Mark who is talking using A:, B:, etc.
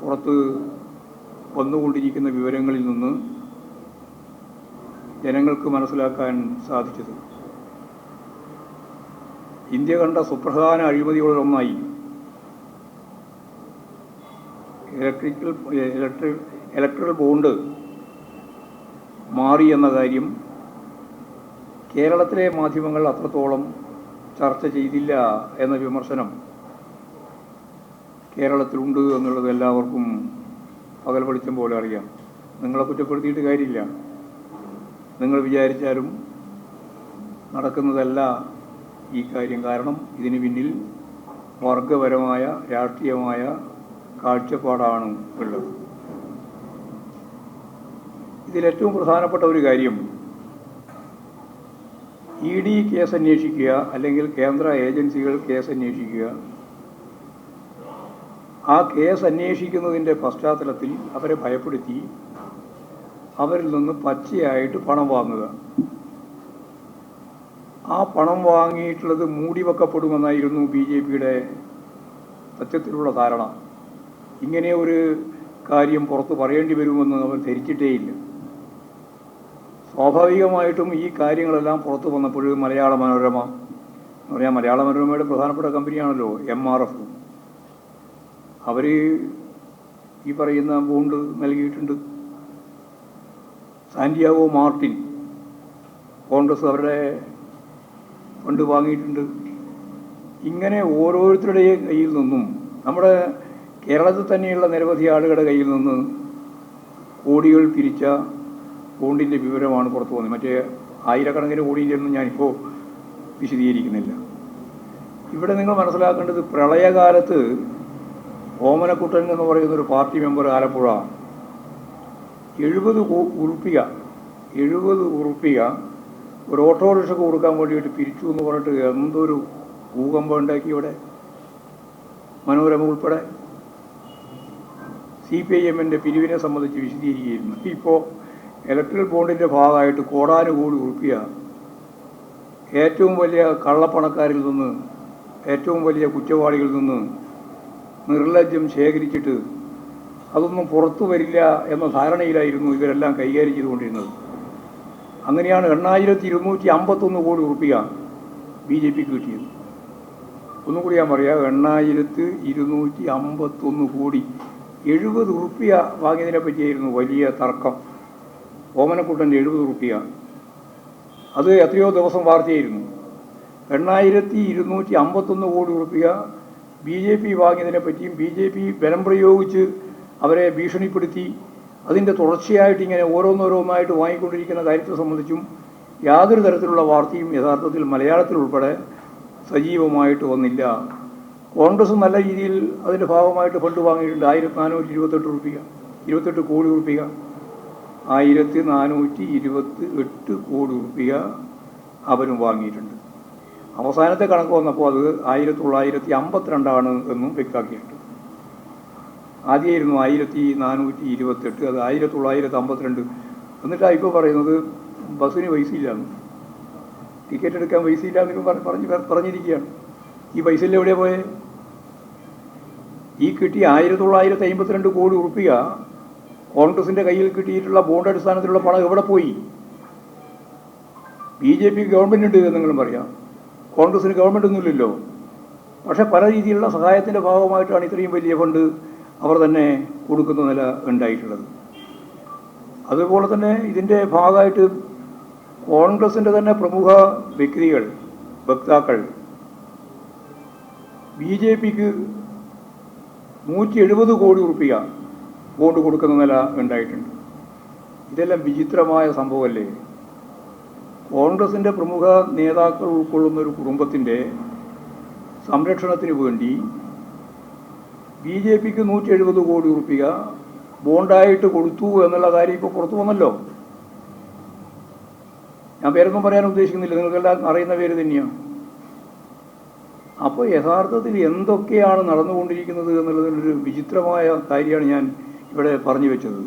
A: പുറത്ത് വന്നുകൊണ്ടിരിക്കുന്ന വിവരങ്ങളിൽ നിന്ന് ജനങ്ങൾക്ക് മനസ്സിലാക്കാൻ സാധിച്ചത് ഇന്ത്യ കണ്ട സുപ്രധാന അഴിമതികളിലൊന്നായി ഇലക്ട്രൽ ബോണ്ട് മാറി എന്ന കാര്യം കേരളത്തിലെ മാധ്യമങ്ങൾ അത്രത്തോളം ചർച്ച ചെയ്തില്ല എന്ന വിമർശനം കേരളത്തിലുണ്ട് എന്നുള്ളത് എല്ലാവർക്കും പകൽ വെളിച്ചം പോലെ അറിയാം. നിങ്ങളെ കുറ്റപ്പെടുത്തിയിട്ട് കാര്യമില്ല. നിങ്ങൾ വിചാരിച്ചാലും നടക്കുന്നതല്ല ഈ കാര്യം. കാരണം ഇതിന് പിന്നിൽ വർഗപരമായ രാഷ്ട്രീയമായ കാഴ്ചപ്പാടാണ് ഉള്ളത്. ഇതിലേറ്റവും പ്രധാനപ്പെട്ട ഒരു കാര്യം ED കേസ് അന്വേഷിക്കുക, അല്ലെങ്കിൽ കേന്ദ്ര ഏജൻസികൾ കേസ് അന്വേഷിക്കുക. ആ കേസ് അന്വേഷിക്കുന്നതിൻ്റെ പശ്ചാത്തലത്തിൽ അവരെ ഭയപ്പെടുത്തി അവരിൽ നിന്ന് പച്ചയായിട്ട് പണം വാങ്ങുക. ആ പണം വാങ്ങിയിട്ടുള്ളത് മൂടിവെക്കപ്പെടുമെന്നായിരുന്നു BJPയുടെ സത്യത്തിലുള്ള ധാരണ. ഇങ്ങനെ ഒരു കാര്യം പുറത്ത് പറയേണ്ടി വരുമെന്ന് അവർ ധരിച്ചിട്ടേയില്ല. സ്വാഭാവികമായിട്ടും ഈ കാര്യങ്ങളെല്ലാം പുറത്തു വന്നപ്പോൾ മലയാള മനോരമ എന്ന് പറയാം, മലയാള മനോരമയുടെ പ്രധാനപ്പെട്ട കമ്പനിയാണല്ലോ MRF. അവർ ഈ പറയുന്ന ബോണ്ട് നൽകിയിട്ടുണ്ട്. സാന്റിയാഗോ മാർട്ടിൻ കോൺഗ്രസ് അവരുടെ ഫണ്ട് വാങ്ങിയിട്ടുണ്ട്. ഇങ്ങനെ ഓരോരുത്തരുടെയും കയ്യിൽ നിന്നും, നമ്മുടെ കേരളത്തിൽ തന്നെയുള്ള നിരവധി ആളുകളുടെ കയ്യിൽ നിന്ന് കോടികൾ പിരിച്ച ബോണ്ടിൻ്റെ വിവരമാണ് പുറത്തു വന്നത്. മറ്റേ ആയിരക്കണക്കിന് കോടിയിലൊന്നും ഞാനിപ്പോൾ വിശദീകരിക്കുന്നില്ല. ഇവിടെ നിങ്ങൾ മനസ്സിലാക്കേണ്ടത്, പ്രളയകാലത്ത് ഓമനക്കുട്ടൻ എന്ന് പറയുന്നൊരു പാർട്ടി മെമ്പർ ആലപ്പുഴ 70 ഉറുപ്പിക ഒരു ഓട്ടോറിക്ഷക്ക് കൊടുക്കാൻ വേണ്ടിയിട്ട് പിരിച്ചു എന്ന് പറഞ്ഞിട്ട് എന്തൊരു ഭൂകമ്പം ഉണ്ടാക്കി ഇവിടെ. മനോരമ ഉൾപ്പെടെ CPIMൻ്റെ പിരിവിനെ സംബന്ധിച്ച് വിശദീകരിക്കുകയായിരുന്നു. ഇപ്പോൾ ഇലക്ട്രൽ ബോണ്ടിൻ്റെ ഭാഗമായിട്ട് കോടാനുകോടി ഉറുപ്പിക ഏറ്റവും വലിയ കള്ളപ്പണക്കാരിൽ നിന്ന്, ഏറ്റവും വലിയ കുറ്റവാളികളിൽ നിന്ന് നിർലജ്ജം ശേഖരിച്ചിട്ട് അതൊന്നും പുറത്തു വരില്ല എന്ന ധാരണയിലായിരുന്നു ഇവരെല്ലാം കൈകാര്യം ചെയ്തുകൊണ്ടിരുന്നത്. അങ്ങനെയാണ് 8251 കോടി ഉറുപ്പിക BJPക്ക് കിട്ടിയത്. ഒന്നുകൂടി ഞാൻ പറയാം, 8251 കോടി. 70 ഉറുപ്പിക വാങ്ങിയതിനെ പറ്റിയായിരുന്നു വലിയ തർക്കം. ഓമനക്കുട്ടൻ്റെ 70 ഉറുപ്പിക, അത് എത്രയോ ദിവസം വാർത്തയായിരുന്നു. 8251 കോടി ഉറുപ്പിക BJP വാങ്ങിയതിനെ പറ്റിയും BJP ബലം പ്രയോഗിച്ച് അവരെ ഭീഷണിപ്പെടുത്തി അതിൻ്റെ തുടർച്ചയായിട്ട് ഇങ്ങനെ ഓരോന്നോരോന്നായിട്ട് വാങ്ങിക്കൊണ്ടിരിക്കുന്ന കാര്യത്തെ സംബന്ധിച്ചും യാതൊരു തരത്തിലുള്ള വാർത്തയും യഥാർത്ഥത്തിൽ മലയാളത്തിൽ ഉൾപ്പെടെ സജീവമായിട്ട് വന്നില്ല. കോൺഗ്രസ് നല്ല രീതിയിൽ അതിൻ്റെ ഭാഗമായിട്ട് ഫണ്ട് വാങ്ങിയിട്ടുണ്ട്. 1428 കോടി ഉറുപ്പിക 1428 കോടി ഉറുപ്പിക അവരും വാങ്ങിയിട്ടുണ്ട്. അവസാനത്തെ കണക്ക് വന്നപ്പോൾ അത് 1952 എന്നും വ്യക്തമാക്കിയിട്ടുണ്ട്. ആദ്യമായിരുന്നു 1428, അത് 1952. എന്നിട്ടാണ് ഇപ്പോൾ പറയുന്നത് ബസ്സിന് പൈസയില്ലാന്ന്, ടിക്കറ്റ് എടുക്കാൻ പൈസയില്ലാന്നും പറഞ്ഞിരിക്കുകയാണ്. ഈ പൈസ എവിടെയാണ് പോയത്? ഈ കിട്ടിയ 1952 കോടി ഉറുപ്പിക കോൺഗ്രസിൻ്റെ കയ്യിൽ കിട്ടിയിട്ടുള്ള ബോണ്ട് അടിസ്ഥാനത്തിലുള്ള പണം എവിടെ പോയി? BJP ഗവൺമെൻറ് ഉണ്ട് എന്ന് നിങ്ങളും പറയാം, കോൺഗ്രസിന് ഗവൺമെൻറ് ഒന്നുമില്ലല്ലോ. പക്ഷേ പല രീതിയിലുള്ള സഹായത്തിൻ്റെ ഭാഗമായിട്ടാണ് ഇത്രയും വലിയ ഫണ്ട് അവർ തന്നെ കൊടുക്കുന്ന നില ഉണ്ടായിട്ടുള്ളത്. അതുപോലെ തന്നെ ഇതിൻ്റെ ഭാഗമായിട്ട് കോൺഗ്രസിൻ്റെ തന്നെ പ്രമുഖ വ്യക്തികൾ, വക്താക്കൾ BJPക്ക് 170 കോടി ഉറുപ്പിക ബോണ്ട് കൊടുക്കുന്ന നില ഉണ്ടായിട്ടുണ്ട്. ഇതെല്ലാം വിചിത്രമായ സംഭവമല്ലേ? കോൺഗ്രസിൻ്റെ പ്രമുഖ നേതാക്കൾ ഉൾക്കൊള്ളുന്ന ഒരു കുടുംബത്തിൻ്റെ സംരക്ഷണത്തിന് വേണ്ടി BJPക്ക് 170 കോടി ഉറുപ്പിക ബോണ്ടായിട്ട് കൊടുത്തു എന്നുള്ള കാര്യം ഇപ്പോൾ പുറത്തു വന്നല്ലോ. ഞാൻ പേരൊന്നും പറയാൻ ഉദ്ദേശിക്കുന്നില്ല, നിങ്ങൾക്കെല്ലാം അറിയുന്ന പേര് തന്നെയാണ്. അപ്പോൾ യഥാർത്ഥത്തിൽ എന്തൊക്കെയാണ് നടന്നുകൊണ്ടിരിക്കുന്നത് എന്നുള്ളതിനൊരു വിചിത്രമായ കാര്യമാണ് ഞാൻ ഇവിടെ പറഞ്ഞു വെച്ചത്.